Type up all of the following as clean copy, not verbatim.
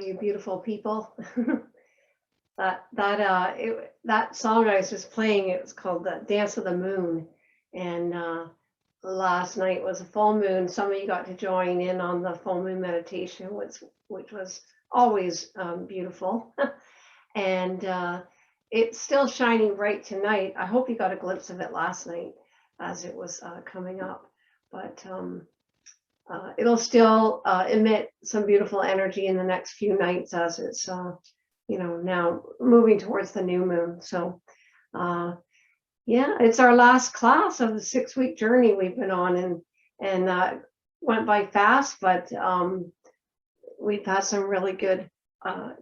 you beautiful people. That song I was just playing, it was called the Dance of the Moon. And last night was a full moon. Some of you got to join in on the full moon meditation, which was always beautiful. And it's still shining bright tonight. I hope you got a glimpse of it last night as it was coming up. But it'll still emit some beautiful energy in the next few nights as it's, now moving towards the new moon. So, yeah, it's our last class of the 6-week journey we've been on, and went by fast, but we've had some really good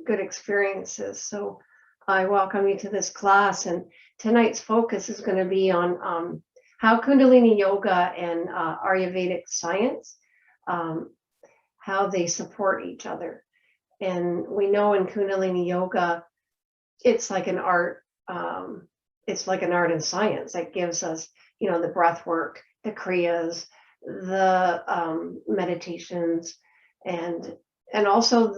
experiences. So I welcome you to this class, and tonight's focus is going to be on how Kundalini Yoga and Ayurvedic science, how they support each other. And we know in Kundalini Yoga, it's like an art. It's like an art and science that gives us, the breath work, the kriyas, the meditations, and also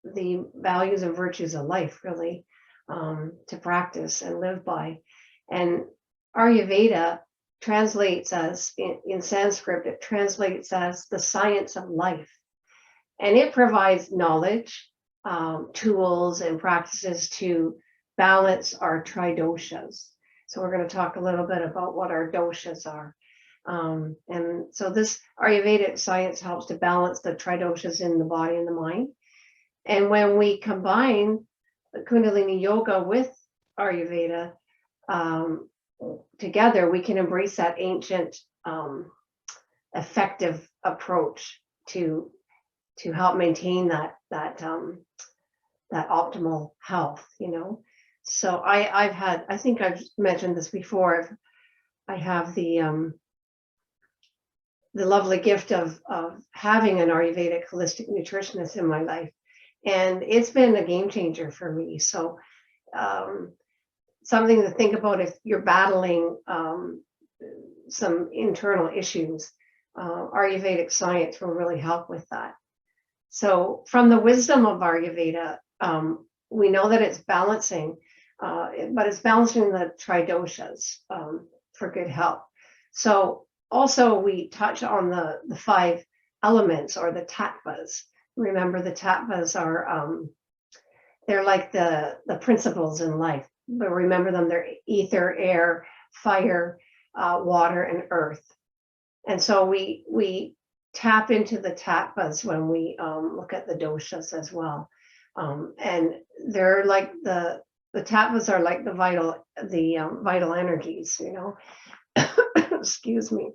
the values and virtues of life, really, to practice and live by. And Ayurveda translates as, in Sanskrit, it translates as the science of life. And it provides knowledge, tools, and practices to balance our doshas. So we're going to talk a little bit about what our doshas are. And so this Ayurvedic science helps to balance the doshas in the body and the mind. And when we combine the Kundalini Yoga with Ayurveda together, we can embrace that ancient, effective approach to help maintain that optimal health, So I think I've mentioned this before. I have the lovely gift of having an Ayurvedic holistic nutritionist in my life, and it's been a game changer for me. So something to think about if you're battling some internal issues. Ayurvedic science will really help with that. So from the wisdom of Ayurveda, we know that it's balancing, but it's balancing the doshas for good health. So also we touch on the 5 elements, or the tattvas. Remember, the tattvas are, they're like the principles in life, but remember them, they're ether, air, fire, water, and earth. And so we tap into the tattvas when we look at the doshas as well. And they're like the tattvas are like the vital energies, excuse me.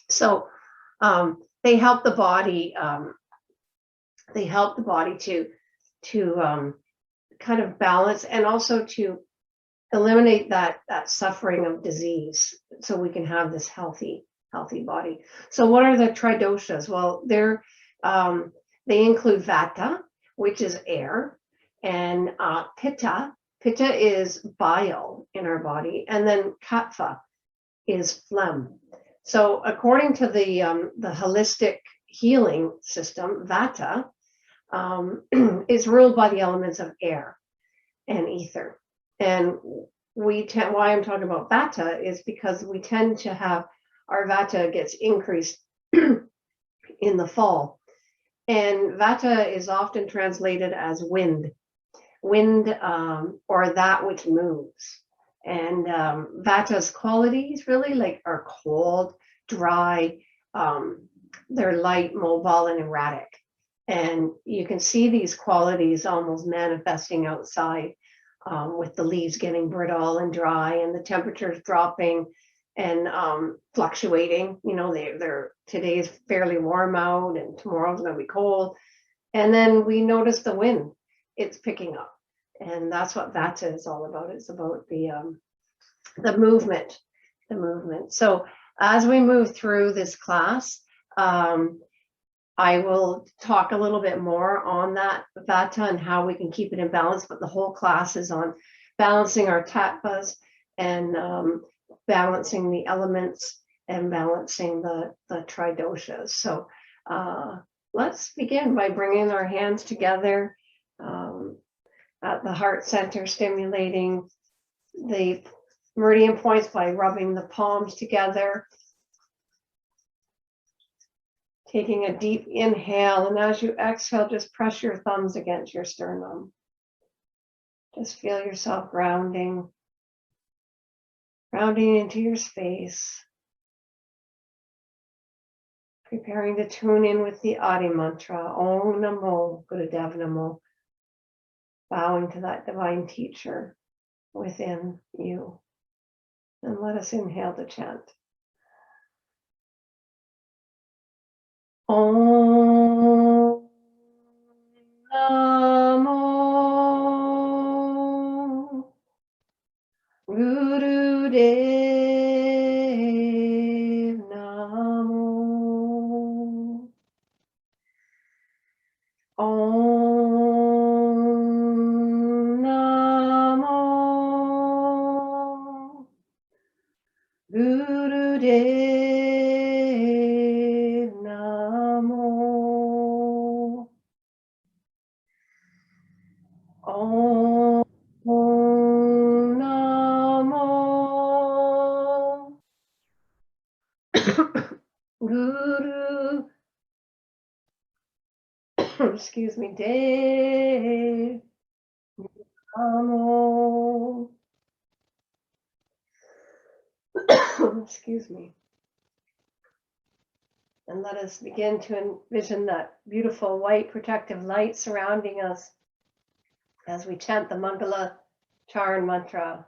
So they help the body. They help the body to kind of balance, and also to eliminate that suffering of disease, so we can have this healthy body. So what are the doshas? Well, they include vata, which is air, and pitta. Pitta is bile in our body, and then kapha is phlegm. So according to the holistic healing system, vata is ruled by the elements of air and ether. And why I'm talking about vata is because we tend to have our vata gets increased in the fall. And vata is often translated as wind, or that which moves. And vata's qualities really are cold, dry, they're light, mobile, and erratic. And you can see these qualities almost manifesting outside, with the leaves getting brittle and dry, and the temperatures dropping and fluctuating. Today is fairly warm out, and tomorrow's going to be cold. And then we notice the wind, it's picking up. And that's what vata is all about. It's about the movement. So as we move through this class, I will talk a little bit more on that vata and how we can keep it in balance, but the whole class is on balancing our tattvas and balancing the elements and balancing the doshas. So Let's begin by bringing our hands together at the heart center, stimulating the meridian points by rubbing the palms together. Taking a deep inhale, and as you exhale, just press your thumbs against your sternum. Just feel yourself grounding into your space. Preparing to tune in with the Adi mantra, Om Namo Gurudev Namo, bowing to that divine teacher within you. And let us inhale to chant. Om Namo Gurudev Namo. Om Namo Gurudev Namo. Om Namo Guru excuse me, Dev Namo. Excuse me. And let us begin to envision that beautiful white protective light surrounding us as we chant the Mangala Charan mantra.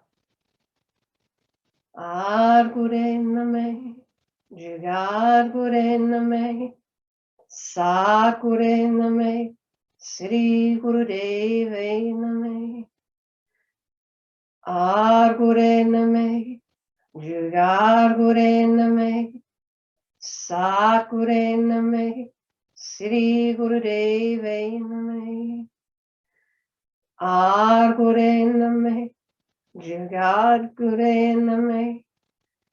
Ad Gure Name, Jagad Gure Name, Sat Gure Name, Sri Gurudeve Name. Ad Gure Name, Jagad Gure Name, Sat Gure Name, Sri Gurudeve Name. Ad Gure Name, Jagad Gure Name,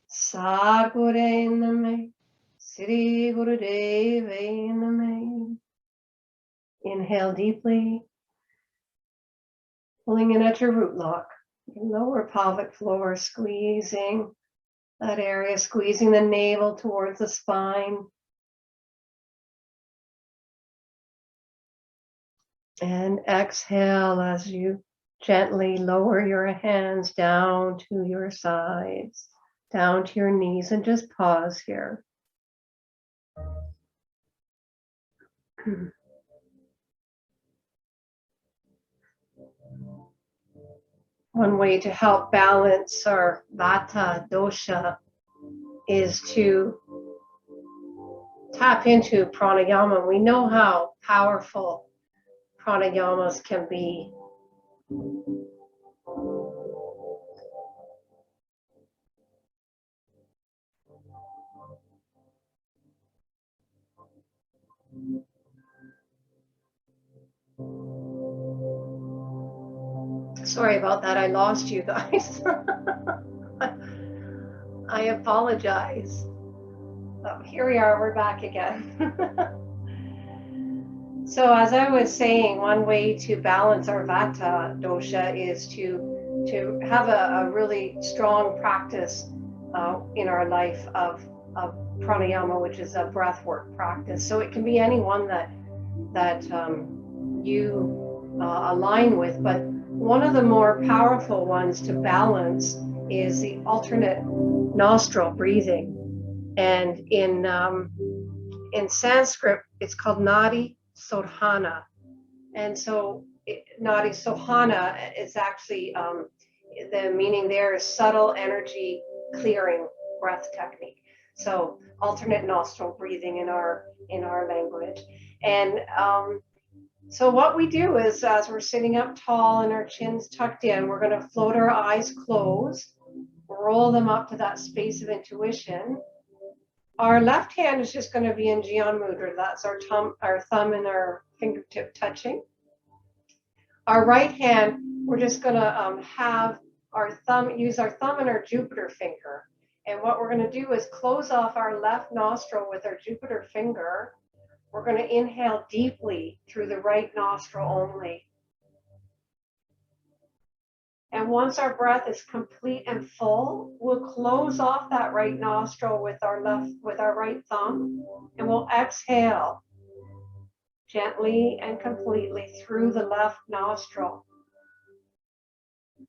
Sat Gure Name, Sri Gurudeve Name. Inhale deeply, pulling in at your root lock, your lower pelvic floor, squeezing that area, squeezing the navel towards the spine. And exhale as you gently lower your hands down to your sides, down to your knees, and just pause here. One way to help balance our vata dosha is to tap into pranayama. We know how powerful pranayamas can be. Sorry about that, I lost you guys. I apologize. Oh, here we are, we're back again. So as I was saying, one way to balance our vata dosha is to have a really strong practice in our life of pranayama, which is a breath work practice. So it can be anyone that you align with, but one of the more powerful ones to balance is the alternate nostril breathing. And in Sanskrit, it's called Nadi Sodhana. And so Nadi Sodhana is actually, the meaning there is subtle energy clearing breath technique. So alternate nostril breathing in our language. And so what we do is, as we're sitting up tall and our chin's tucked in, we're going to float our eyes closed, roll them up to that space of intuition. Our left hand is just going to be in Jnana Mudra. That's our thumb and our fingertip touching. Our right hand, we're just going to use our thumb and our Jupiter finger. And what we're going to do is close off our left nostril with our Jupiter finger, We're going to inhale deeply through the right nostril only. And once our breath is complete and full, we'll close off that right nostril with our right thumb, and we'll exhale gently and completely through the left nostril.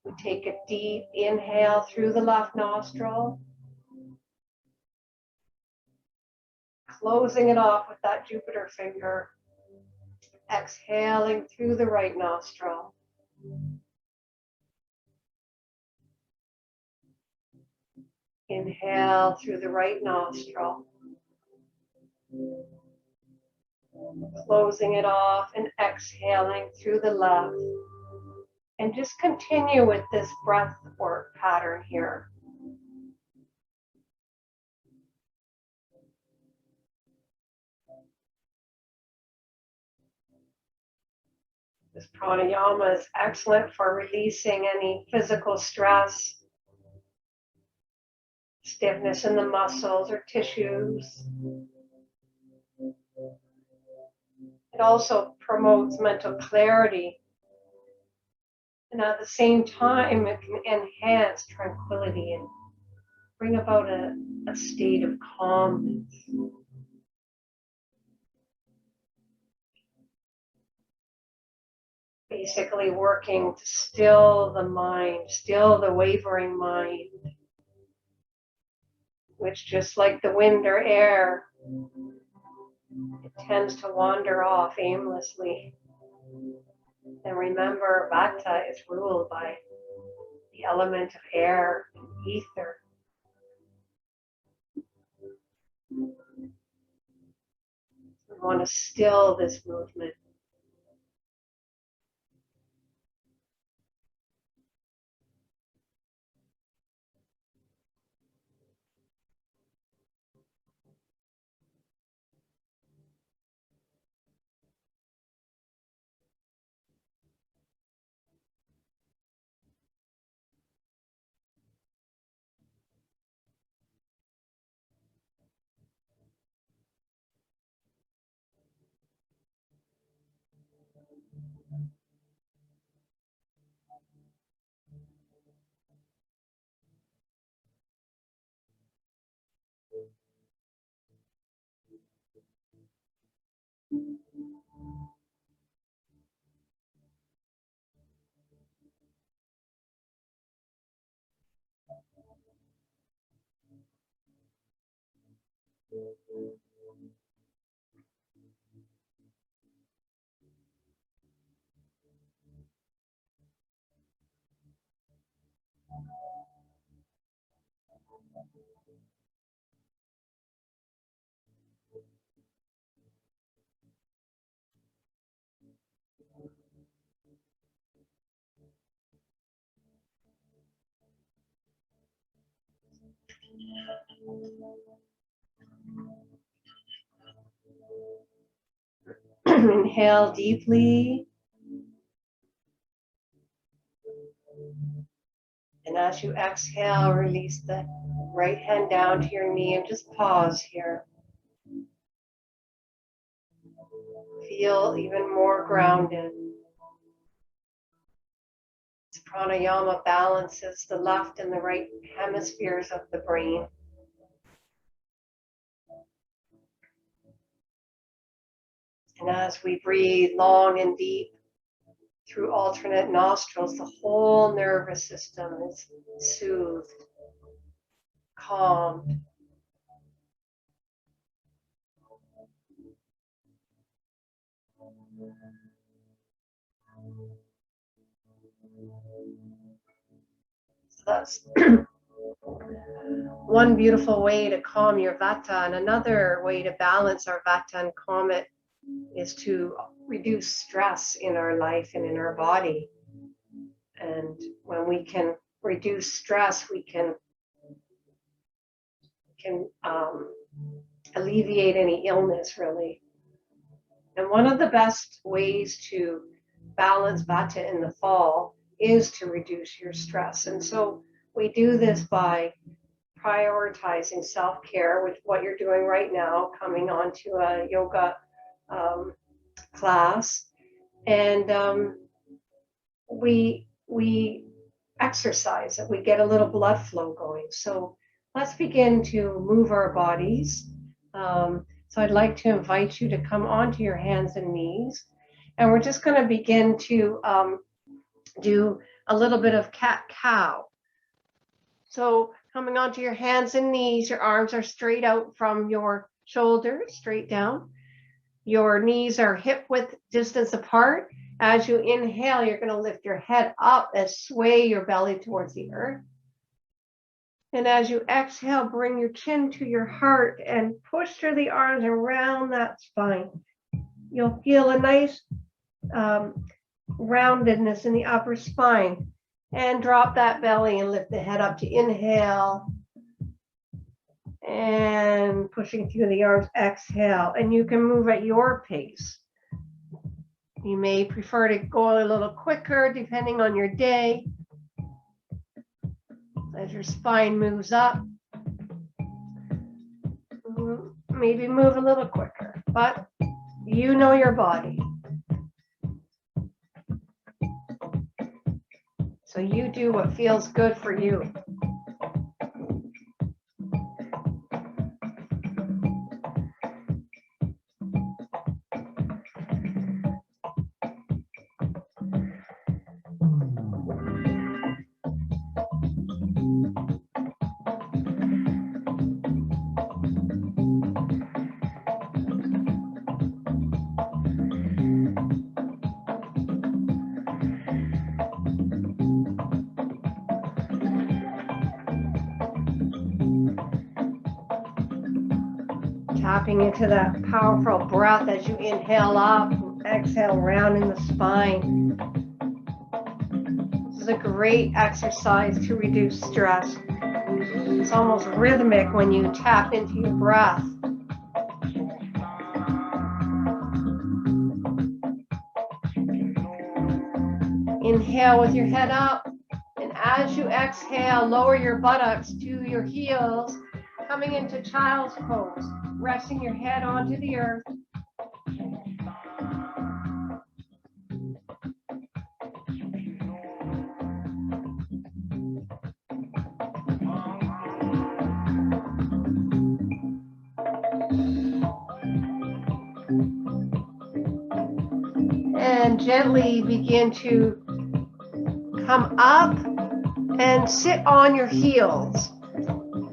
We take a deep inhale through the left nostril, closing it off with that Jupiter finger, exhaling through the right nostril. Inhale through the right nostril, closing it off and exhaling through the left. And just continue with this breath work pattern here. This pranayama is excellent for releasing any physical stress, stiffness in the muscles or tissues. It also promotes mental clarity. And at the same time, it can enhance tranquility and bring about a state of calmness. Basically working to still the mind, still the wavering mind, which just like the wind or air, it tends to wander off aimlessly. And remember, Vata is ruled by the element of air and ether. We want to still this movement. Inhale deeply. And as you exhale, release the right hand down to your knee and just pause here. Feel even more grounded. This pranayama balances the left and the right hemispheres of the brain. And as we breathe long and deep through alternate nostrils, the whole nervous system is soothed, calmed. So that's one beautiful way to calm your vata, and another way to balance our vata and calm it is to reduce stress in our life and in our body. And when we can reduce stress, we can alleviate any illness, really. And one of the best ways to balance vata in the fall is to reduce your stress. And so we do this by prioritizing self-care with what you're doing right now, coming onto a yoga class, and we exercise it. We get a little blood flow going. So let's begin to move our bodies. So I'd like to invite you to come onto your hands and knees, and we're just going to begin to do a little bit of cat-cow. So coming onto your hands and knees, your arms are straight out from your shoulders, straight down. Your knees are hip-width distance apart. As you inhale, you're going to lift your head up and sway your belly towards the earth. And as you exhale, bring your chin to your heart and push through the arms around that spine. You'll feel a nice roundedness in the upper spine. And drop that belly and lift the head up to inhale. And pushing through the arms, exhale. And you can move at your pace. You may prefer to go a little quicker depending on your day. As your spine moves up, maybe move a little quicker, but you know your body. So you do what feels good for you. Tapping into that powerful breath as you inhale up, exhale round in the spine. This is a great exercise to reduce stress. It's almost rhythmic when you tap into your breath. Inhale with your head up, and as you exhale, lower your buttocks to your heels, coming into child's pose. Resting your head onto the earth. And gently begin to come up and sit on your heels.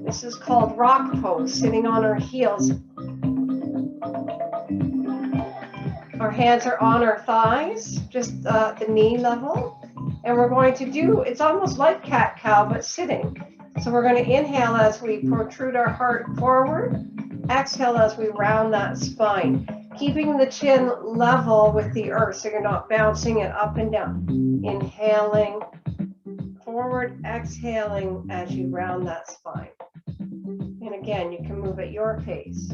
This is called rock pose, sitting on our heels. Our hands are on our thighs, just the knee level. And we're going to do, it's almost like cat-cow, but sitting. So we're going to inhale as we protrude our heart forward. Exhale as we round that spine. Keeping the chin level with the earth so you're not bouncing it up and down. Inhaling forward, exhaling as you round that spine. And again, you can move at your pace.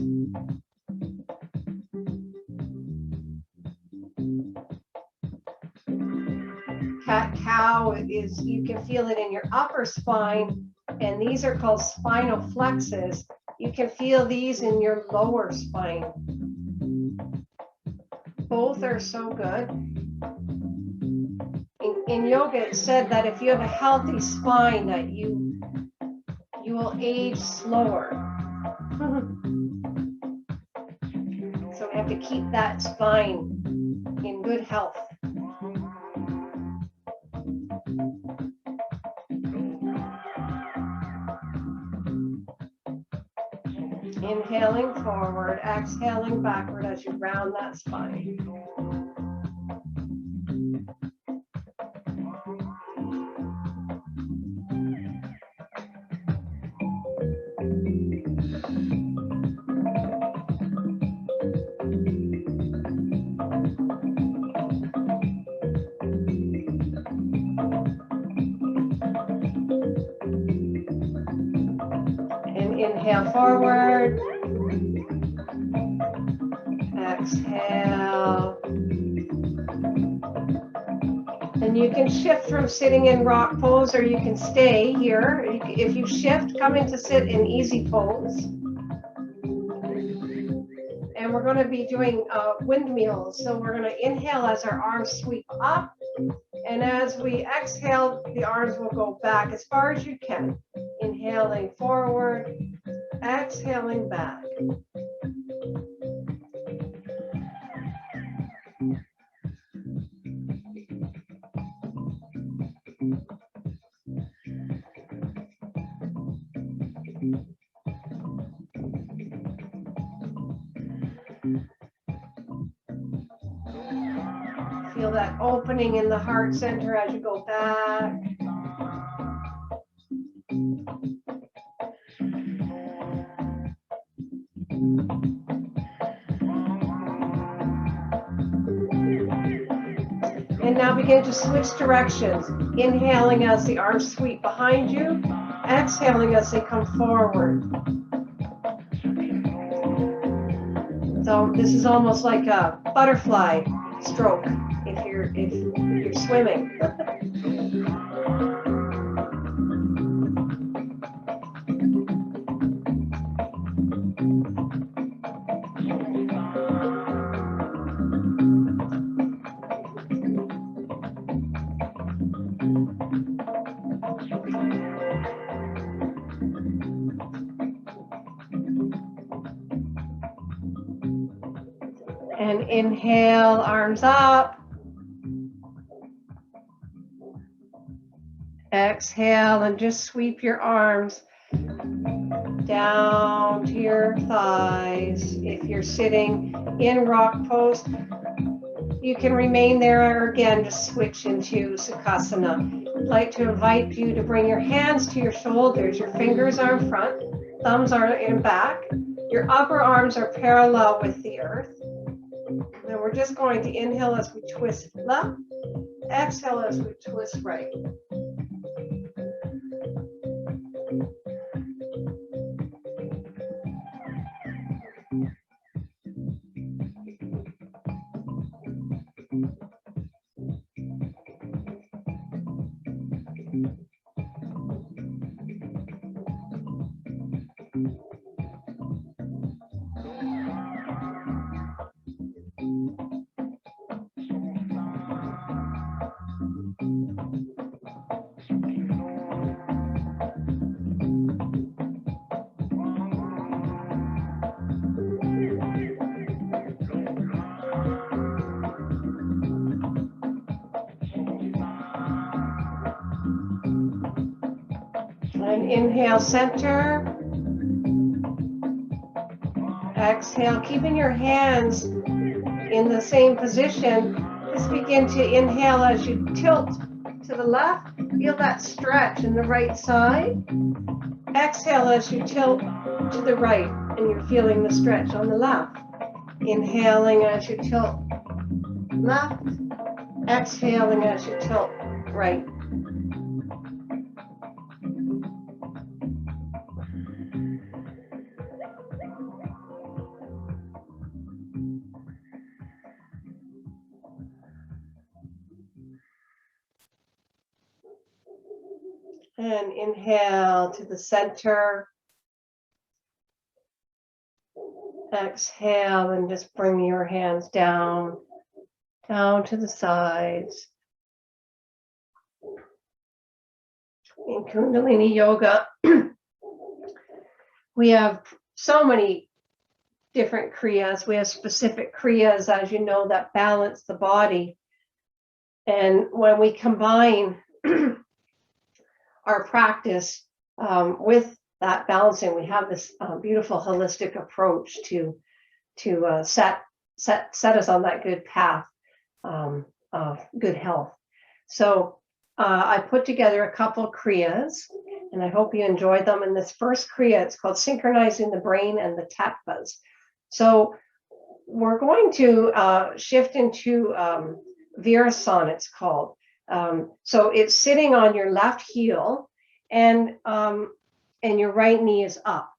Cat-cow is, you can feel it in your upper spine, and these are called spinal flexes. You can feel these in your lower spine. Both are so good. In yoga, it's said that if you have a healthy spine, that you will age slower. So we have to keep that spine in good health. Inhaling forward, exhaling backward as you round that spine. Inhale forward, exhale, and you can shift from sitting in rock pose or you can stay here. If you shift, come into sit in easy pose. And we're going to be doing windmills. So we're going to inhale as our arms sweep up. And as we exhale, the arms will go back as far as you can. Inhaling forward, exhaling back. Feel that opening in the heart center as you go back. And now begin to switch directions. Inhaling as the arms sweep behind you. Exhaling as they come forward. So this is almost like a butterfly stroke if you're swimming. And inhale, arms up. Exhale and just sweep your arms down to your thighs. If you're sitting in rock pose, you can remain there, or again, just switch into Sukhasana. I'd like to invite you to bring your hands to your shoulders. Your fingers are in front, thumbs are in back. Your upper arms are parallel with the earth. And we're just going to inhale as we twist left, exhale as we twist right. And inhale, center. Exhale, keeping your hands in the same position. Just begin to inhale as you tilt to the left. Feel that stretch in the right side. Exhale as you tilt to the right, and you're feeling the stretch on the left. Inhaling as you tilt left. Exhaling as you tilt right. And inhale to the center. Exhale and just bring your hands down to the sides. In Kundalini Yoga, we have so many different kriyas. We have specific kriyas, as you know, that balance the body. And when we combine our practice with that balancing, we have this beautiful holistic approach to set us on that good path of good health. So I put together a couple kriyas, and I hope you enjoyed them. And this first kriya, it's called Synchronizing the Brain and the Tattvas. So we're going to shift into Virasana, it's called. So it's sitting on your left heel, and your right knee is up.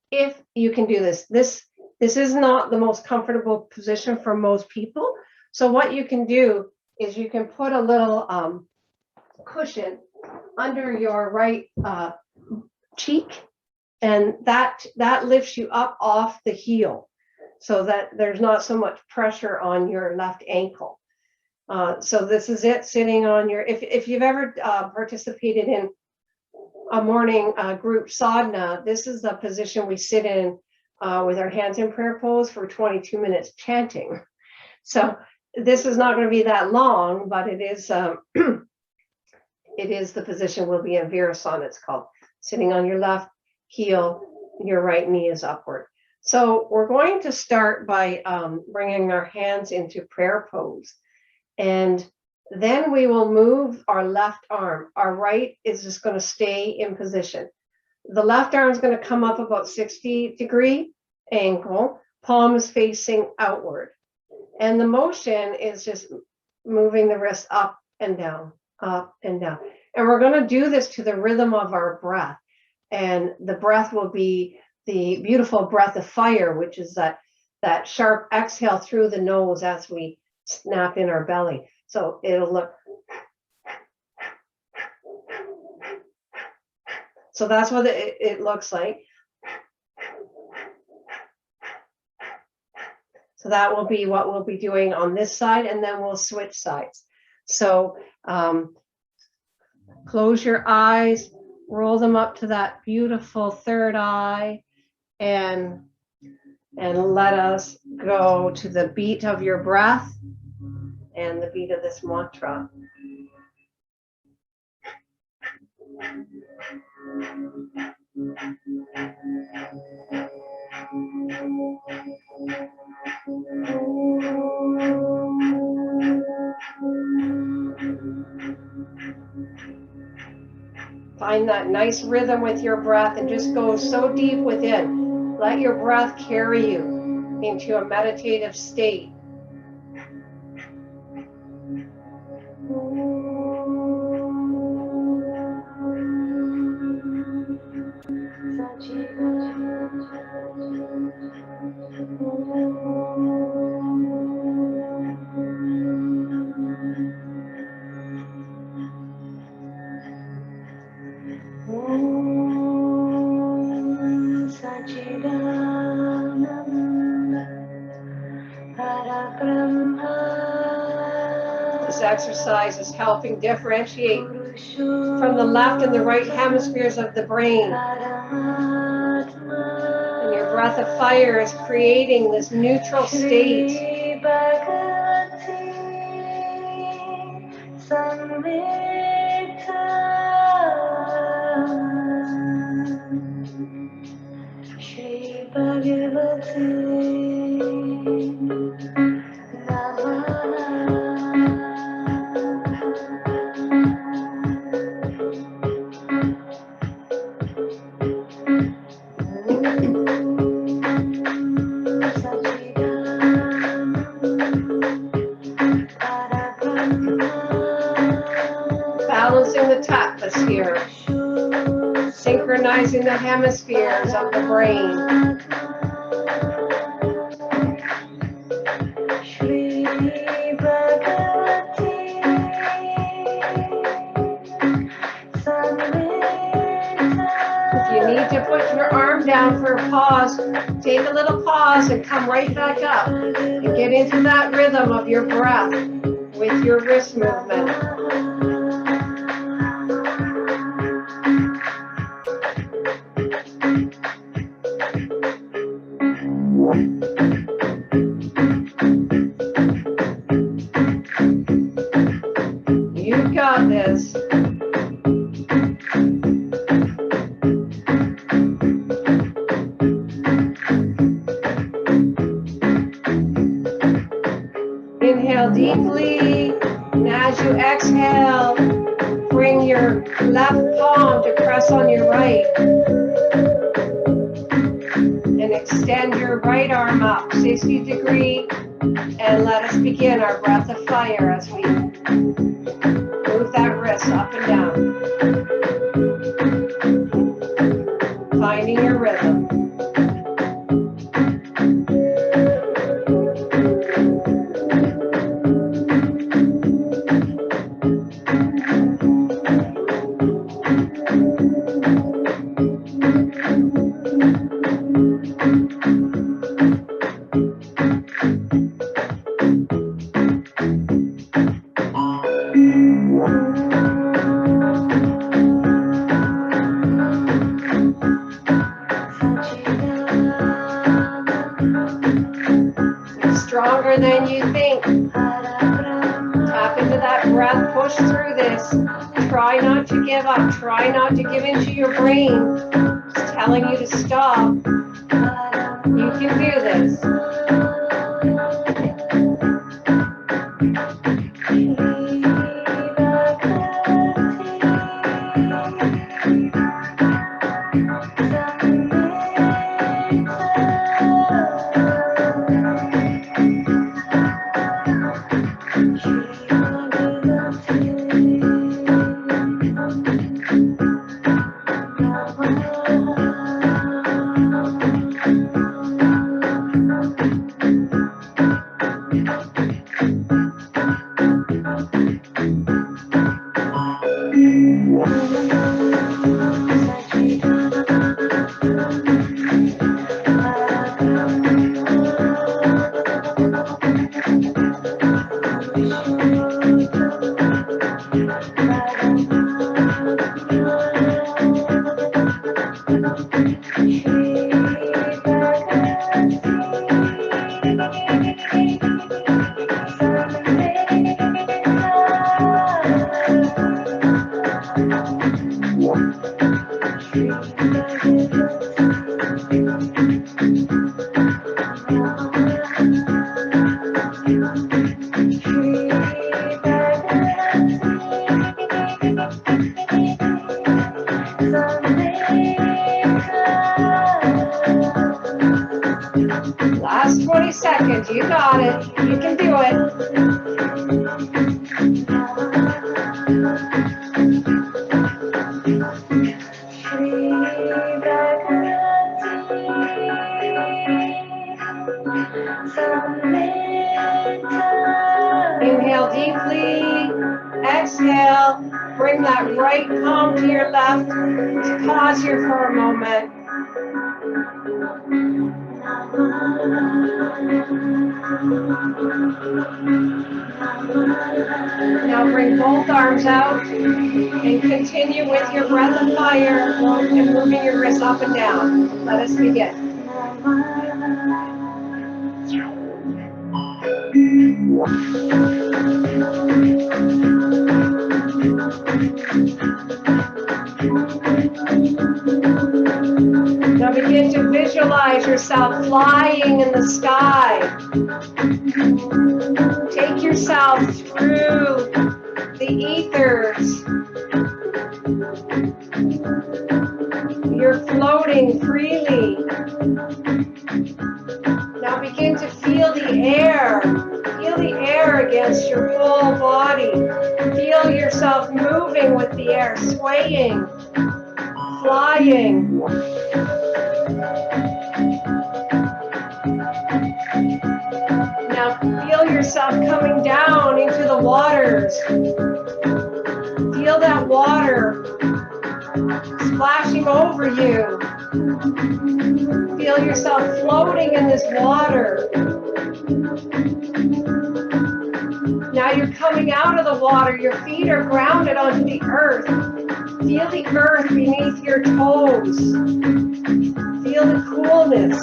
If you can do this, this is not the most comfortable position for most people. So what you can do is you can put a little cushion under your right cheek, and that lifts you up off the heel. so that there's not so much pressure on your left ankle. So this is it, sitting on your, if you've ever participated in a morning group sadhana, this is the position we sit in with our hands in prayer pose for 22 minutes chanting. So this is not going to be that long, but it is it is the position we'll be in Virasana. It's called, sitting on your left heel, your right knee is upward. So we're going to start by bringing our hands into prayer pose. And then we will move our left arm. Our right is just going to stay in position. The left arm is going to come up about 60-degree angle, palms facing outward. And the motion is just moving the wrist up and down, up and down. And we're going to do this to the rhythm of our breath. And the breath will be the beautiful breath of fire, which is that sharp exhale through the nose as we snap in our belly. So it'll look. So that's what it looks like. So that will be what we'll be doing on this side, and then we'll switch sides. So close your eyes, roll them up to that beautiful third eye, and let us go to the beat of your breath and the beat of this mantra. Find that nice rhythm with your breath and just go so deep within. Let your breath carry you into a meditative state. This exercise is helping differentiate from the left and the right hemispheres of the brain. And your breath of fire is creating this neutral state. Balancing the tapas here, synchronizing the hemispheres of the brain. If you need to put your arm down for a pause, take a little pause and come right back up and get into that rhythm of your breath with your wrist movement. You've got this. Inhale deeply, and as you exhale, bring your left palm to press on your right. And extend your right arm up 60-degree, and let us begin our breath of fire as we move that wrist up and down. Finding your rhythm. this. Try not to give up. Try not to give into your brain. It's telling you to stop. You can do this. Last 20 seconds. You got it. You can do it. Inhale deeply, exhale, bring that right palm to your left. Just pause here for a moment. Now bring both arms out and continue with your breath of fire and moving your wrists up and down. Let us begin. Now begin to visualize yourself flying in the sky. Take yourself through the ethers. You're floating freely. Now begin to feel the air. Feel the air against your whole body. Feel yourself moving with the air, swaying, flying. Now feel yourself coming down into the waters. Feel that water splashing over you. Feel yourself floating in this water. Now you're coming out of the water. Your feet are grounded onto the earth. Feel the earth beneath your toes. Feel the coolness.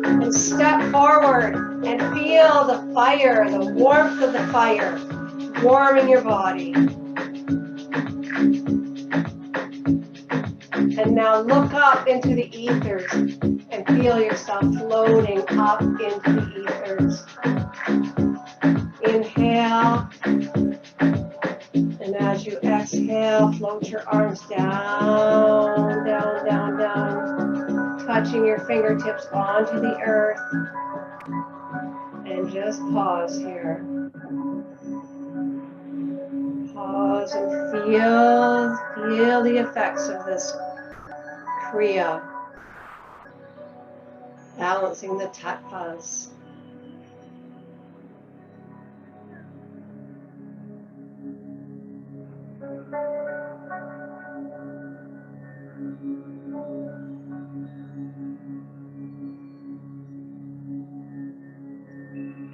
And step forward and feel the fire, the warmth of the fire, warming your body. And now look up into the ethers and feel yourself floating up into the ethers. Inhale. And as you exhale, float your arms down, down, down, down, touching your fingertips onto the earth. And just pause here. Pause and feel the effects of this Kriya, balancing the tattvas.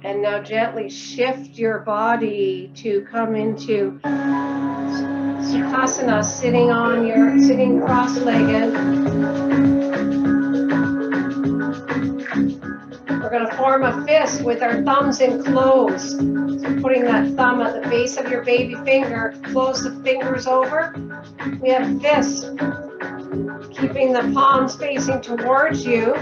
And now gently shift your body to come into Sukhasana, sitting cross-legged. We're going to form form a fist with our thumbs enclosed. So putting that thumb at the base of your baby finger, close the fingers over. We have fists. Keeping the palms facing towards you.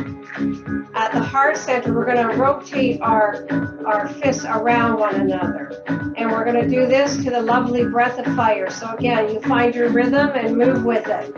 At the heart center, we're going to rotate our fists around one another. And we're going to do this to the lovely breath of fire. So again, you find your rhythm and move with it.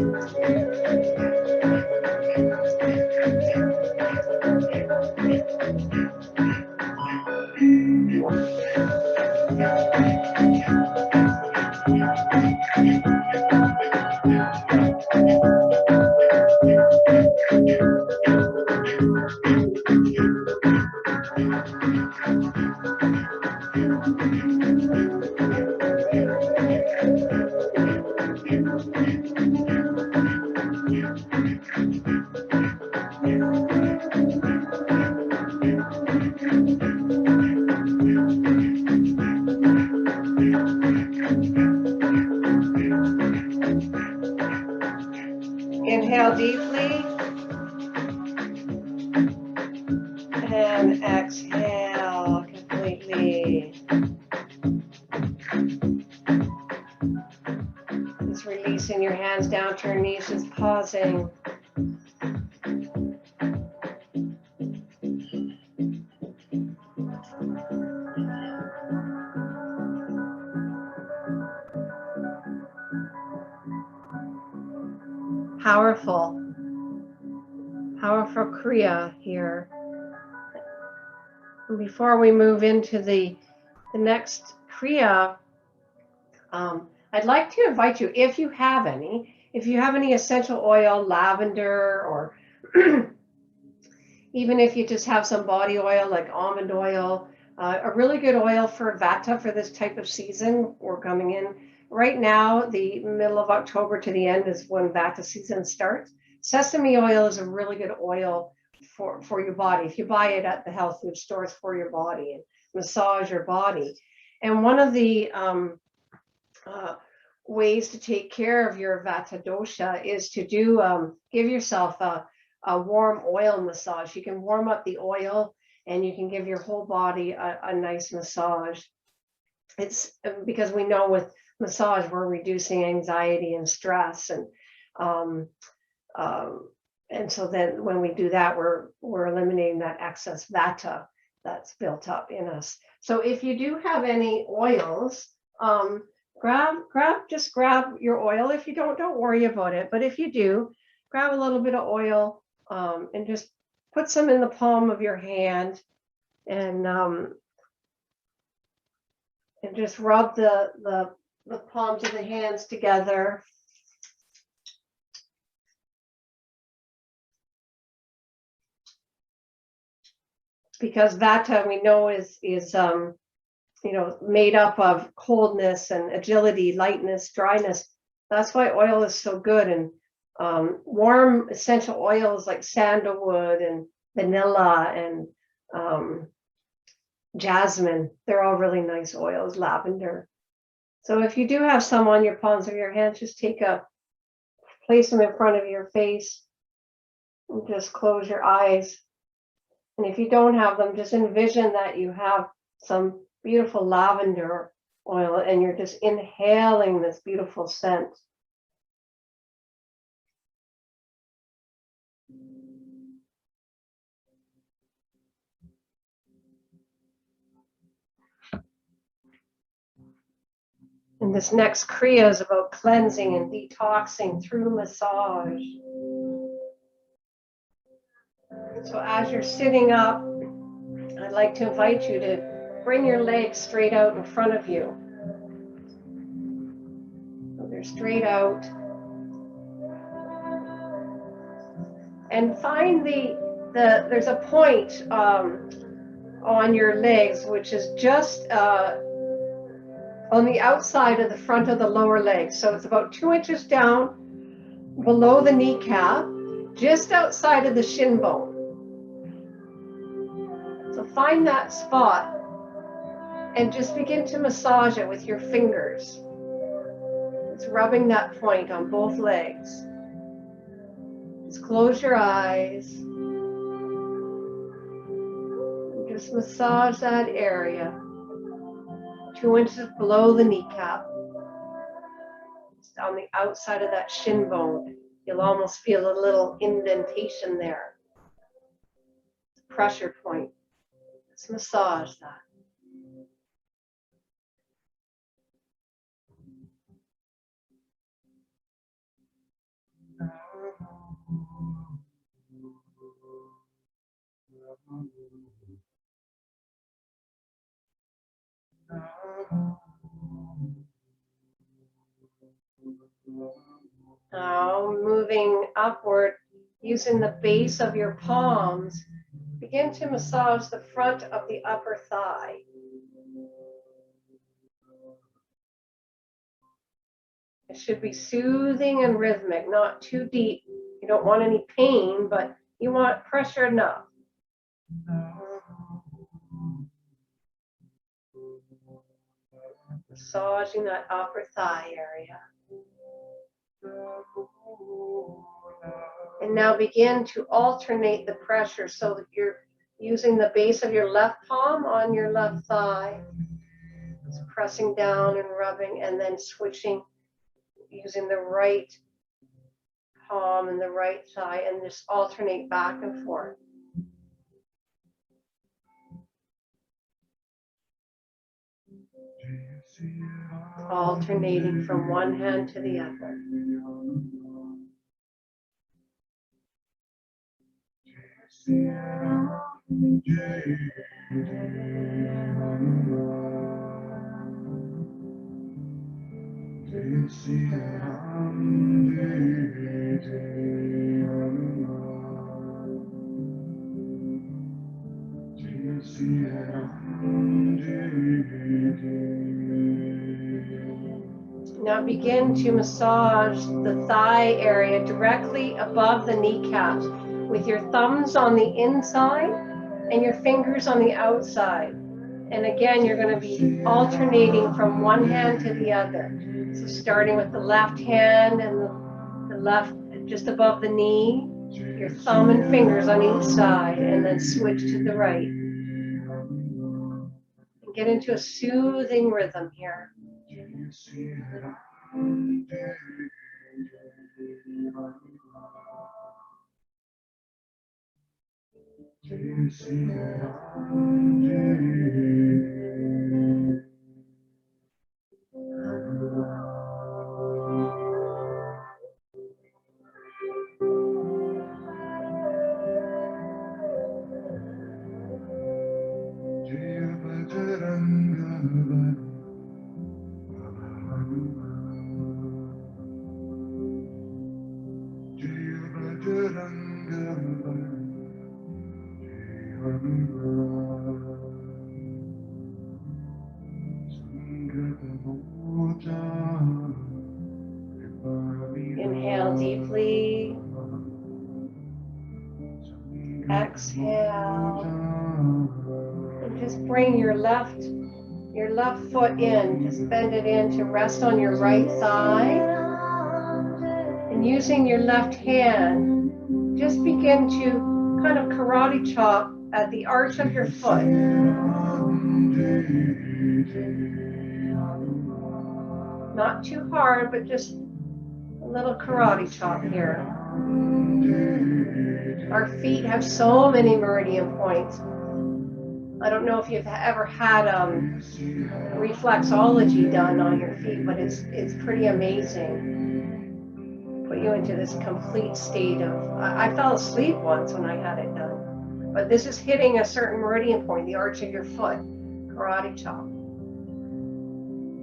Inhale deeply and exhale completely. Just releasing your hands down to your knees, just pausing. Powerful Kriya here. And before we move into the next Kriya, I'd like to invite you, if you have any essential oil, lavender, or even if you just have some body oil like almond oil, a really good oil for Vata for this type of season. We're coming in right now, the middle of October to the end is when Vata season starts. Sesame oil is a really good oil for your body. If you buy it at the health food stores for your body and massage your body. And one of the ways to take care of your Vata dosha is to give yourself a warm oil massage. You can warm up the oil and you can give your whole body a nice massage. It's because we know with massage, we're reducing anxiety and stress. And so then when we do that, we're eliminating that excess Vata that's built up in us. So if you do have any oils, just grab your oil. If you don't worry about it. But if you do, grab a little bit of oil and just put some in the palm of your hand and just rub the palms of the hands together. Because Vata, we know, is made up of coldness and agility, lightness, dryness. That's why oil is so good. And warm essential oils like sandalwood and vanilla and jasmine, they're all really nice oils, lavender. So if you do have some on your palms of your hands, just place them in front of your face and just close your eyes. And if you don't have them, just envision that you have some beautiful lavender oil and you're just inhaling this beautiful scent. And this next Kriya is about cleansing and detoxing through massage. So as you're sitting up, I'd like to invite you to bring your legs straight out in front of you. So they're straight out. And find there's a point on your legs, which is just on the outside of the front of the lower leg. So it's about 2 inches down below the kneecap, just outside of the shin bone. So find that spot and just begin to massage it with your fingers. It's rubbing that point on both legs. Just close your eyes. And Just massage that area. 2 inches below the kneecap. It's on the outside of that shin bone. You'll almost feel a little indentation there. Pressure point. Let's massage that. Now moving upward, using the base of your palms, begin to massage the front of the upper thigh. It should be soothing and rhythmic, not too deep. You don't want any pain, but you want pressure enough. Massaging that upper thigh area. And now begin to alternate the pressure so that you're using the base of your left palm on your left thigh. Just pressing down and rubbing, and then switching, using the right palm and the right thigh, and just alternate back and forth. Alternating from one hand to the other. Now begin to massage the thigh area directly above the kneecaps with your thumbs on the inside and your fingers on the outside. And again, you're going to be alternating from one hand to the other. So starting with the left hand and the left just above the knee, your thumb and fingers on each side, and then switch to the right. And get into a soothing rhythm here. Inhale deeply. Exhale. And just bring your left foot in. Just bend it in to rest on your right thigh. And using your left hand, just begin to kind of karate chop at the arch of your foot. Not too hard, but just a little karate chop here. Our feet have so many meridian points. I don't know if you've ever had reflexology done on your feet, but it's pretty amazing. Put you into this complete state of, I fell asleep once when I had it done. But this is hitting a certain meridian point, the arch of your foot, karate chop.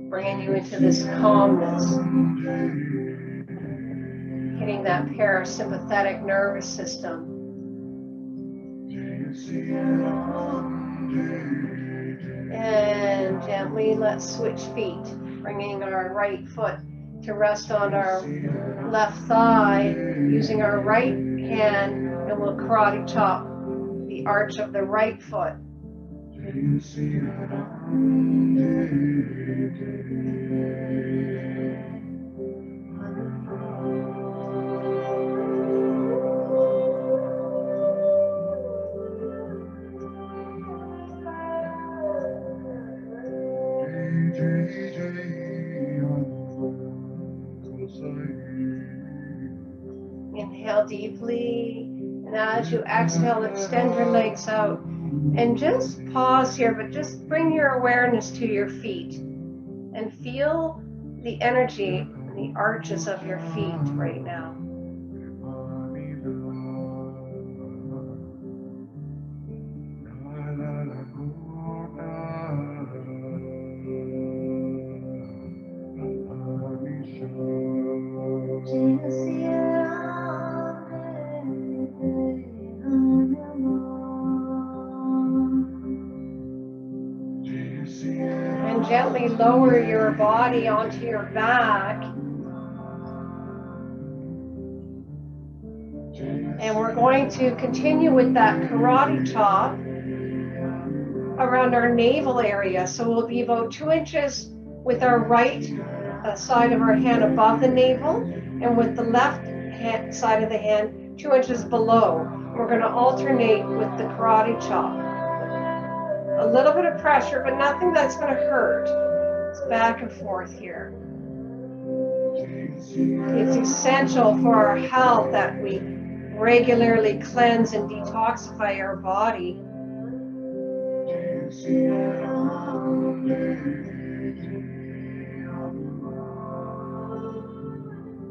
Bringing you into this calmness. Hitting that parasympathetic nervous system. And gently let's switch feet, bringing our right foot to rest on our left thigh, using our right hand, and we'll karate chop the arch of the right foot. And as you exhale, extend your legs out. And just pause here, but just bring your awareness to your feet and feel the energy and the arches of your feet right now. And gently lower your body onto your back. And we're going to continue with that karate chop around our navel area. So we'll be about 2 inches with our right side of our hand above the navel, and with the left side of the hand 2 inches below. We're going to alternate with the karate chop. A little bit of pressure, but nothing that's going to hurt. It's back and forth here. It's essential for our health that we regularly cleanse and detoxify our body.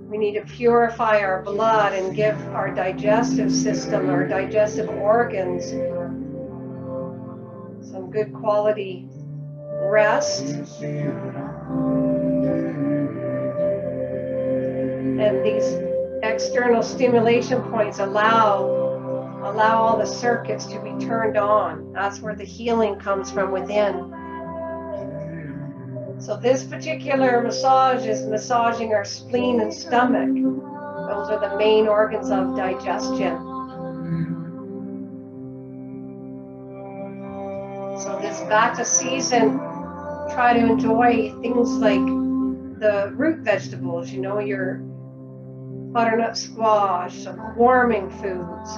We need to purify our blood and give our digestive system, our digestive organs, some good quality rest. And these external stimulation points allow all the circuits to be turned on. That's where the healing comes from within. So this particular massage is massaging our spleen and stomach. Those are the main organs of digestion. So this Vata season, try to enjoy things like the root vegetables, you know, your butternut squash, some warming foods,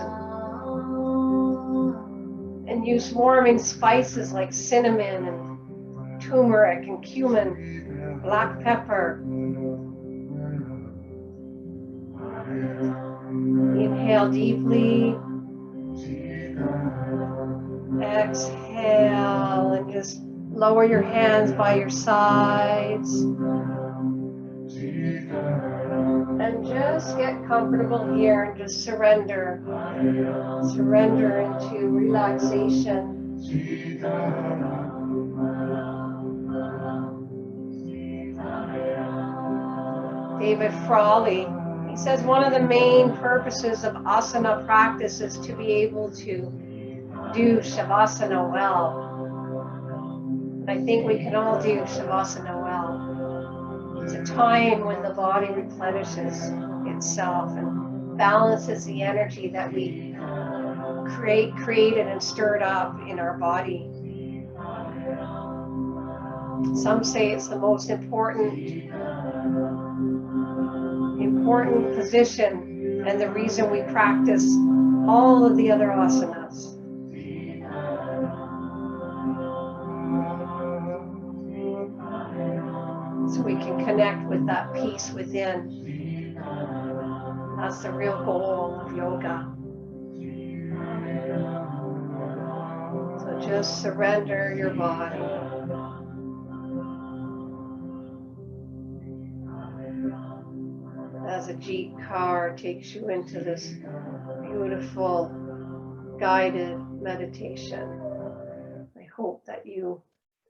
and use warming spices like cinnamon and turmeric and cumin, black pepper. Inhale deeply. Exhale and just lower your hands by your sides. And just get comfortable here and just surrender. Surrender into relaxation. David Frawley, he says one of the main purposes of asana practice is to be able to do Shavasana well. I think we can all do Shavasana well. It's a time when the body replenishes itself and balances the energy that we created and stirred up in our body. Some say it's the most important position and the reason we practice all of the other asanas. So we can connect with that peace within. That's the real goal of yoga. So just surrender your body. As a Jeep car takes you into this beautiful guided meditation, I hope that you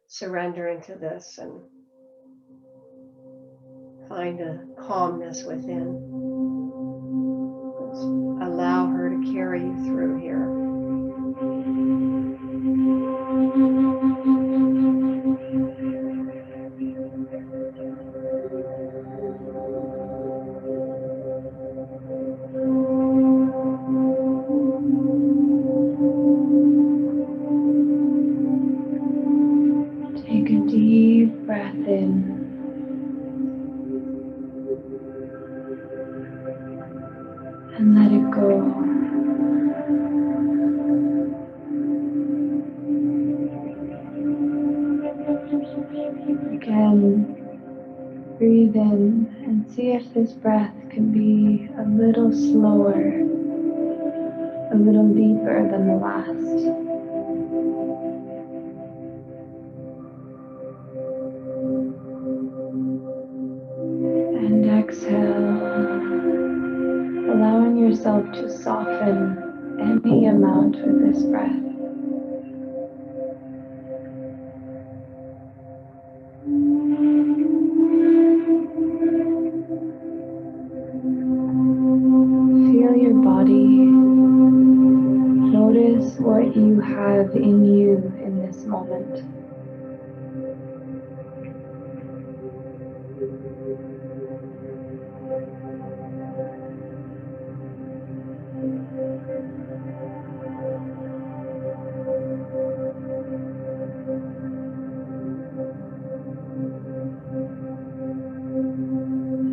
surrender into this and find a calmness within. Just allow her to carry you through here. Take a deep breath in. And let it go. Again, breathe in and see if this breath can be a little slower. a little deeper than the last. And exhale, allowing yourself to soften any amount with this breath. Feel your body. Notice what you have in you in this moment.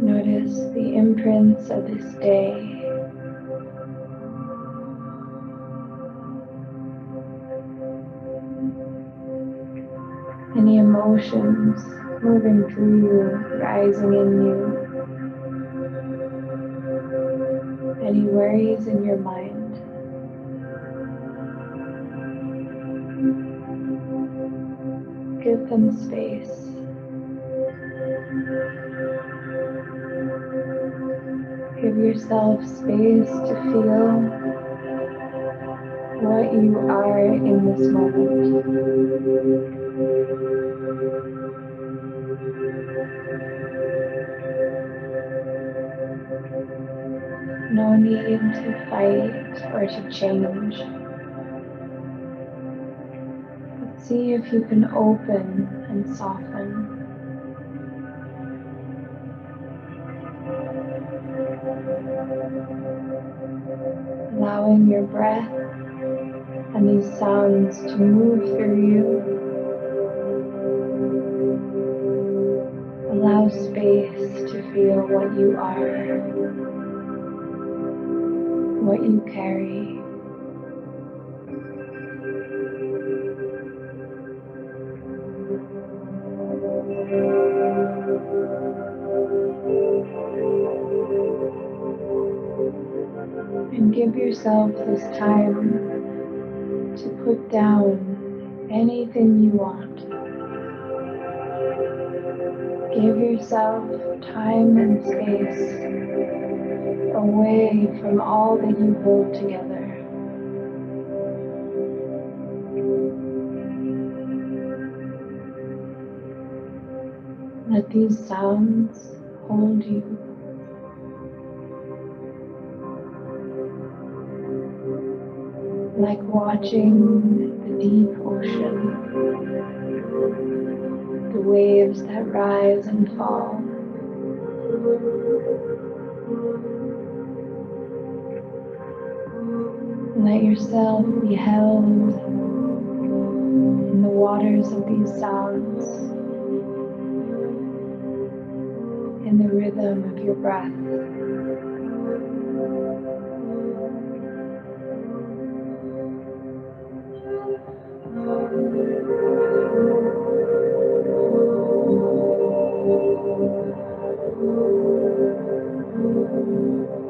Notice the imprints of this day. Any emotions moving through you, rising in you. Any worries in your mind. Give them space. Give yourself space to feel what you are in this moment. No need to fight or to change. But see if you can open and soften. Allowing your breath and these sounds to move through you. Allow space to feel what you are, what you carry. And give yourself this time to put down anything you want. Give yourself time and space away from all that you hold together. Let these sounds hold you. Like watching the deep ocean, the waves that rise and fall. Let yourself be held in the waters of these sounds, in the rhythm of your breath.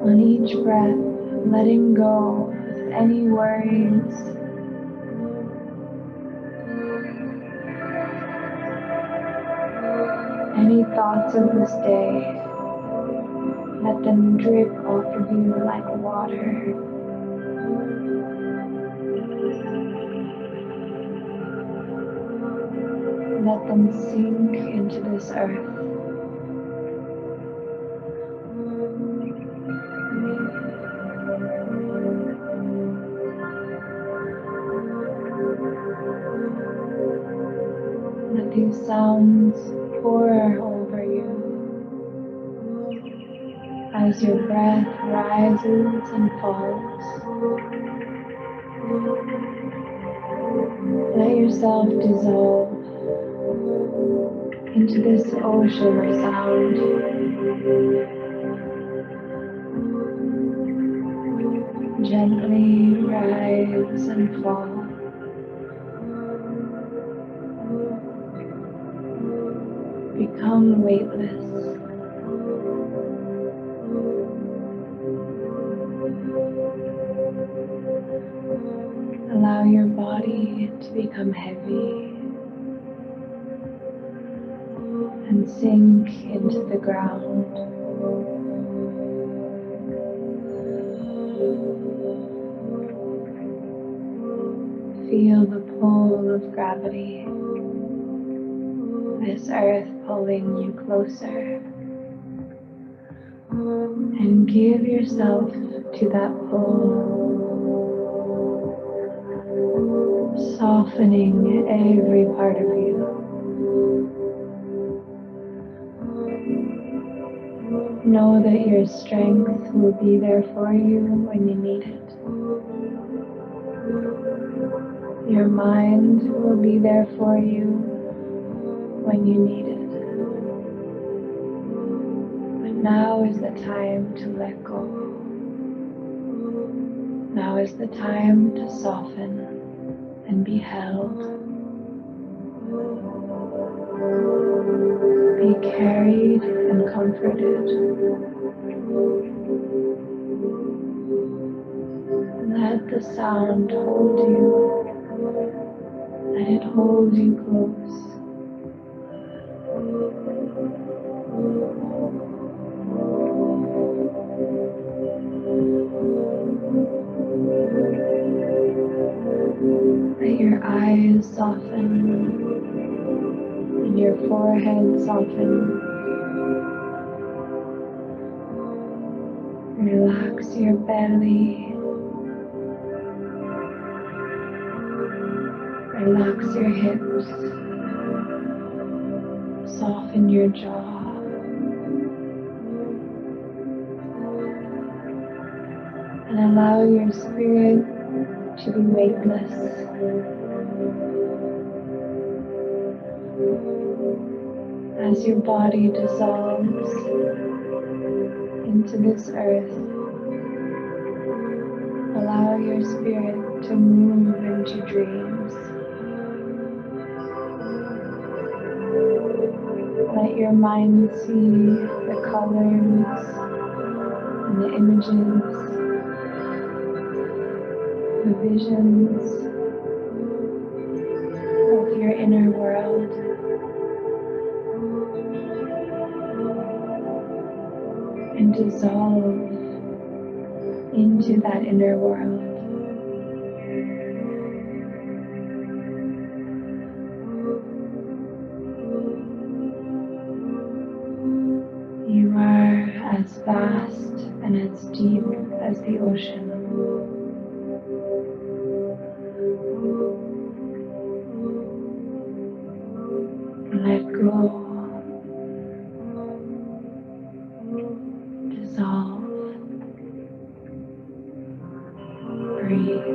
On each breath, letting go of any worries, any thoughts of this day. Let them drip off of you like water. Let them sink into this earth. Let these sounds pour over you as your breath rises and falls. Let yourself dissolve into this ocean of sound. Gently rise and fall. Become weightless. Allow your body to become heavy and sink into the ground. Feel the pull of gravity, this earth pulling you closer, and give yourself to that pull, softening every part of you. Know that your strength will be there for you when you need it. Your mind will be there for you when you need it. But now is the time to let go. Now is the time to soften and be held. Be carried and comforted. Let the sound hold you. Let it hold you close. Let your eyes soften and your forehead soften. Relax your belly. Relax your hips. Soften your jaw. And allow your spirit to be weightless. As your body dissolves into this earth, allow your spirit to move into dreams. Let your mind see the colors and the images, the visions of your inner world. And dissolve into that inner world. You are as vast and as deep as the ocean. Let go. Dissolve. Breathe.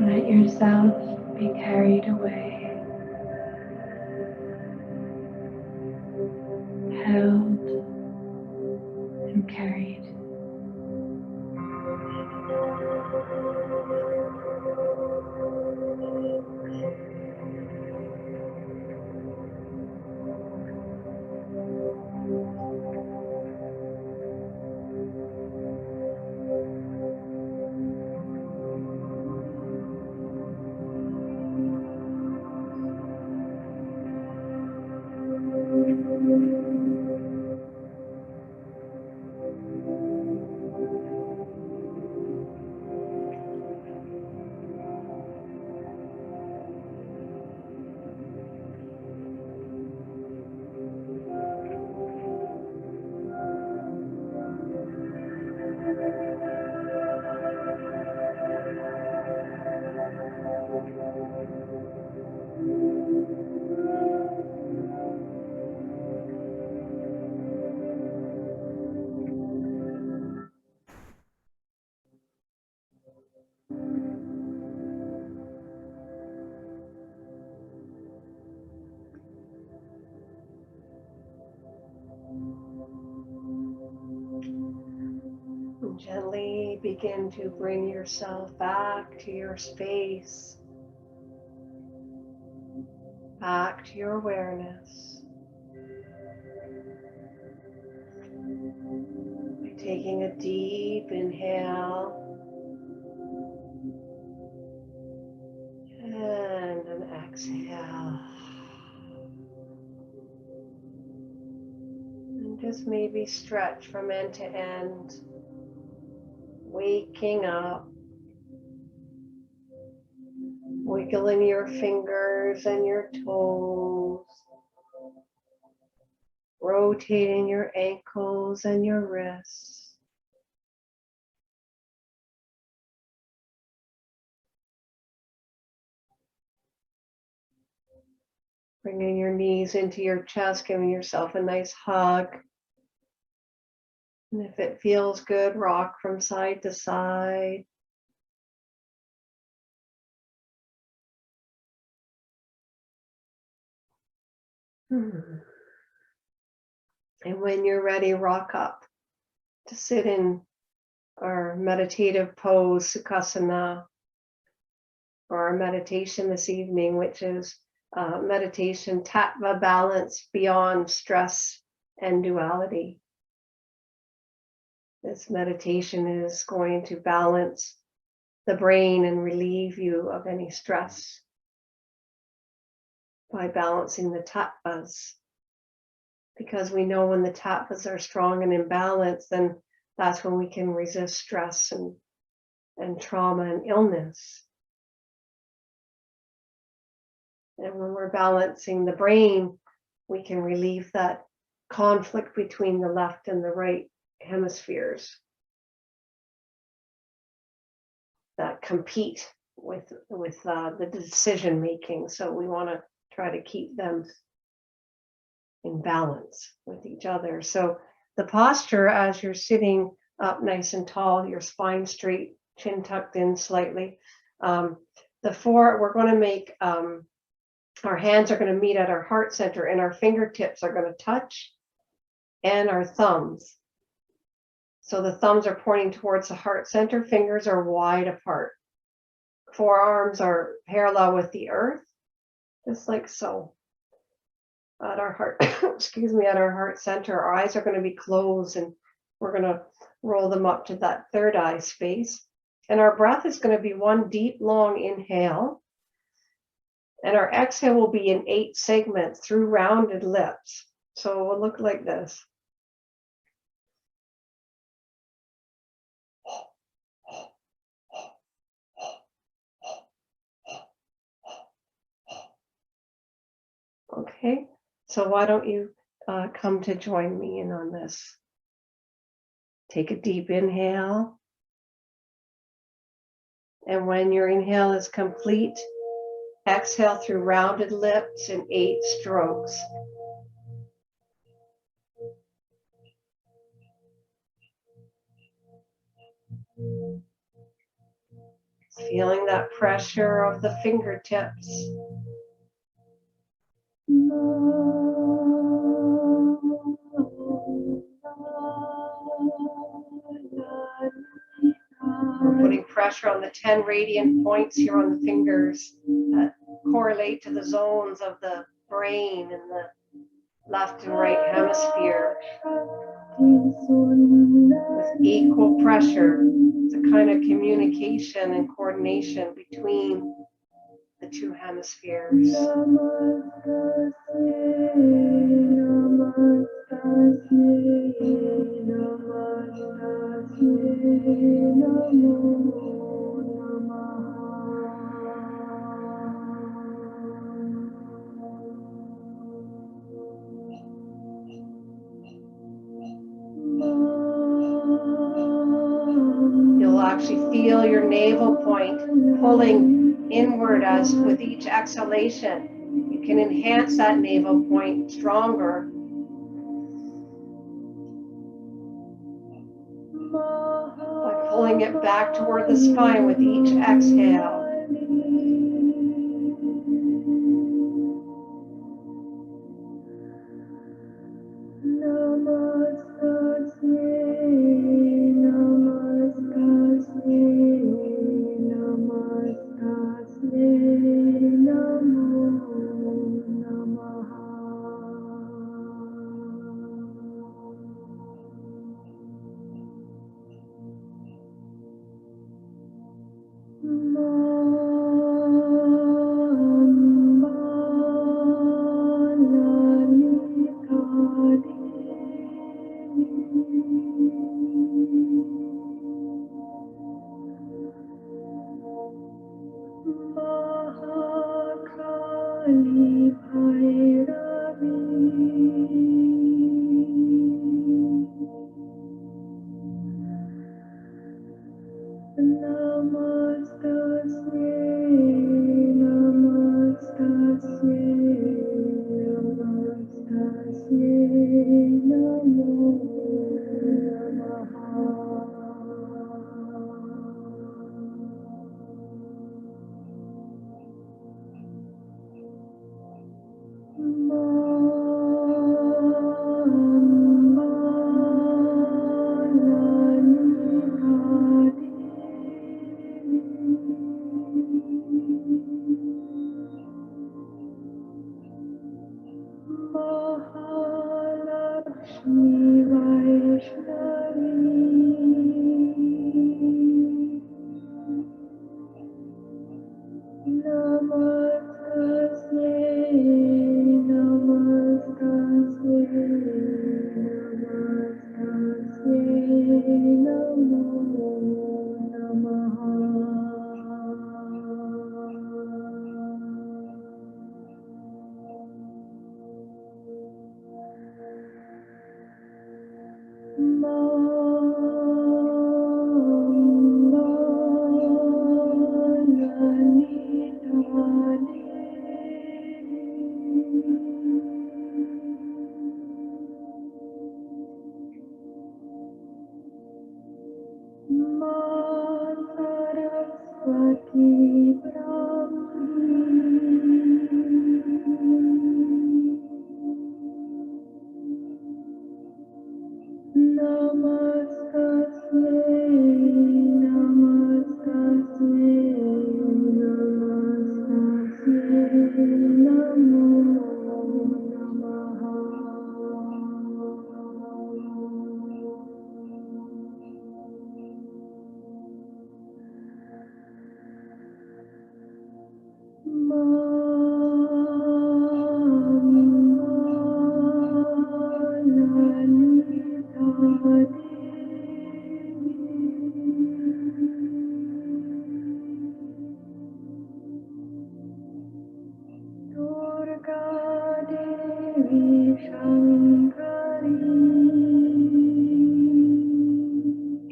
Let yourself be carried away, held and carried. Gently begin to bring yourself back to your space, back to your awareness. By taking a deep inhale and an exhale. And just maybe stretch from end to end, waking up, wiggling your fingers and your toes, rotating your ankles and your wrists. Bringing your knees into your chest, giving yourself a nice hug. And if it feels good, rock from side to side. And when you're ready, rock up to sit in our meditative pose, Sukhasana, or our meditation this evening, which is meditation, tattva, balance beyond stress and duality. This meditation is going to balance the brain and relieve you of any stress by balancing the tattvas. Because we know when the tattvas are strong and in balance, then that's when we can resist stress and trauma and illness. And when we're balancing the brain, we can relieve that conflict between the left and the right hemispheres that compete with the decision making. So we want to try to keep them in balance with each other. So the posture, as you're sitting up nice and tall, your spine straight, chin tucked in slightly. We're going to make our hands are going to meet at our heart center, and our fingertips are going to touch, and our thumbs. So the thumbs are pointing towards the heart center, fingers are wide apart. Forearms are parallel with the earth, just like so. At our heart, at our heart center, our eyes are going to be closed, and we're going to roll them up to that third eye space. And our breath is going to be one deep, long inhale. And our exhale will be in 8 segments through rounded lips. So it will look like this. Okay, so why don't you come to join me in on this? Take a deep inhale. And when your inhale is complete, exhale through rounded lips in 8 strokes. Feeling that pressure of the fingertips. We're putting pressure on the 10 radiant points here on the fingers that correlate to the zones of the brain and the left and right hemisphere. With equal pressure, it's a kind of communication and coordination between the 2 hemispheres. You'll actually feel your navel point pulling inward as with each exhalation. You can enhance that navel point stronger. By pulling it back toward the spine with each exhale.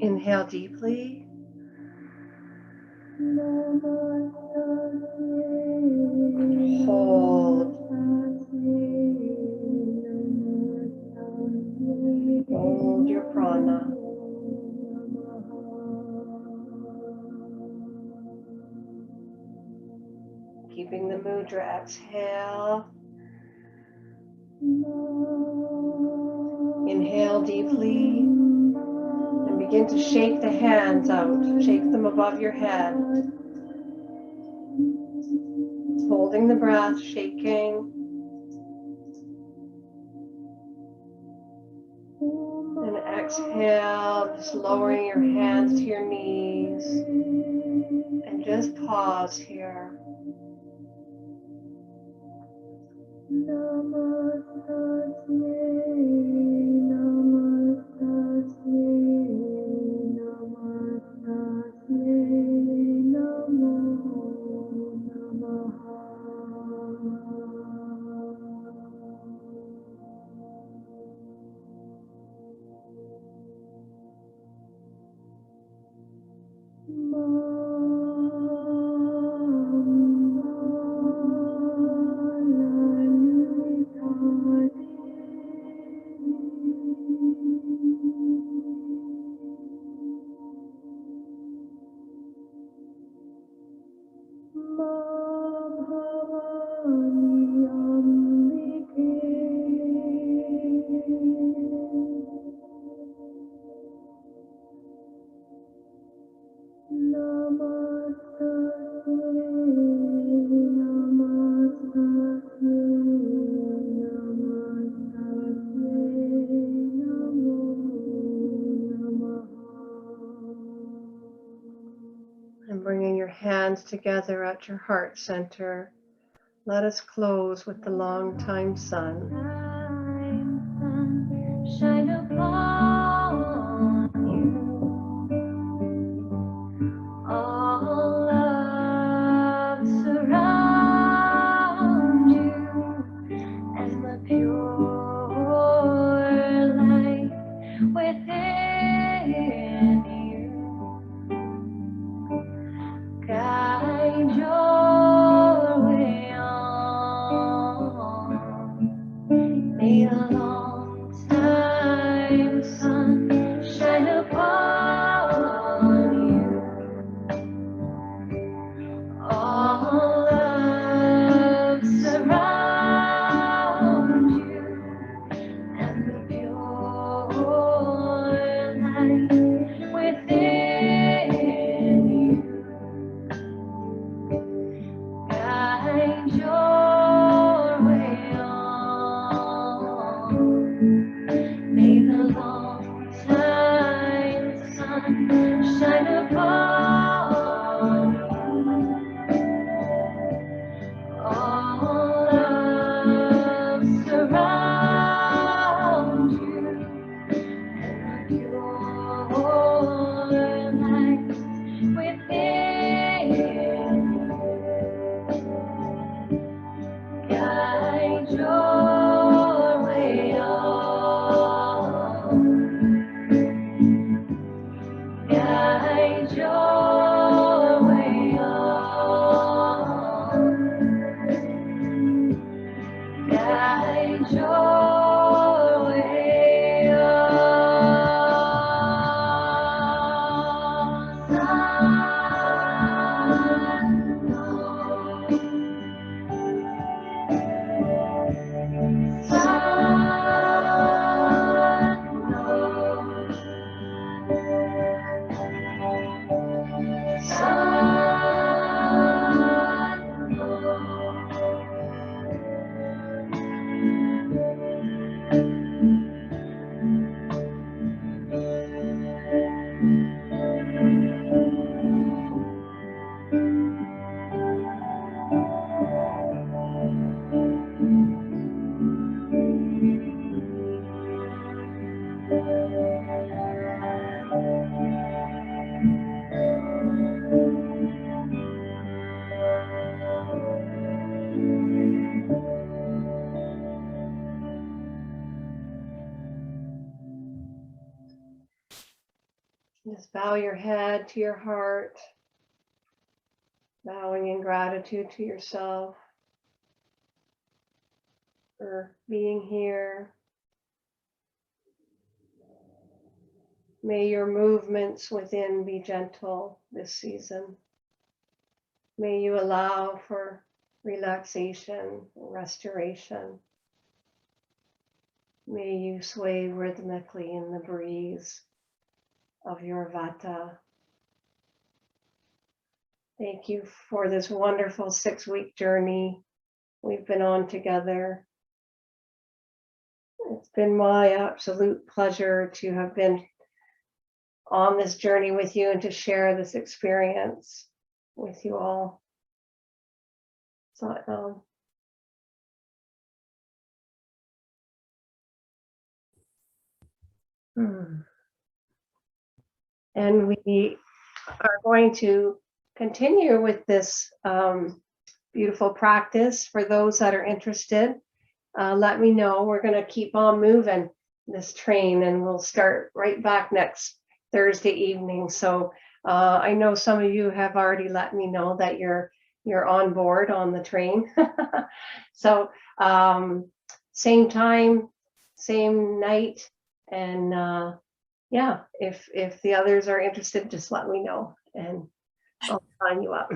Inhale deeply. Hold. Hold your prana. Keeping the mudra. Exhale. Inhale deeply. And begin to shake the hands out. Shake them above your head. Holding the breath, shaking. And exhale, just lowering your hands to your knees. And just pause here. And bringing your hands together at your heart center, let us close with the long time sun. Shine upon you. All love surround Just bow your head to your heart, bowing in gratitude to yourself for being here. May your movements within be gentle this season. May you allow for relaxation, restoration. May you sway rhythmically in the breeze of your vata. Thank you for this wonderful 6-week journey we've been on together. It's been my absolute pleasure to have been on this journey with you and to share this experience with you all. So, and we are going to continue with this beautiful practice. For those that are interested, let me know. We're going to keep on moving this train, and we'll start right back next Thursday evening. So I know some of you have already let me know that you're on board on the train. So same time, same night, and yeah, if the others are interested, just let me know and I'll sign you up.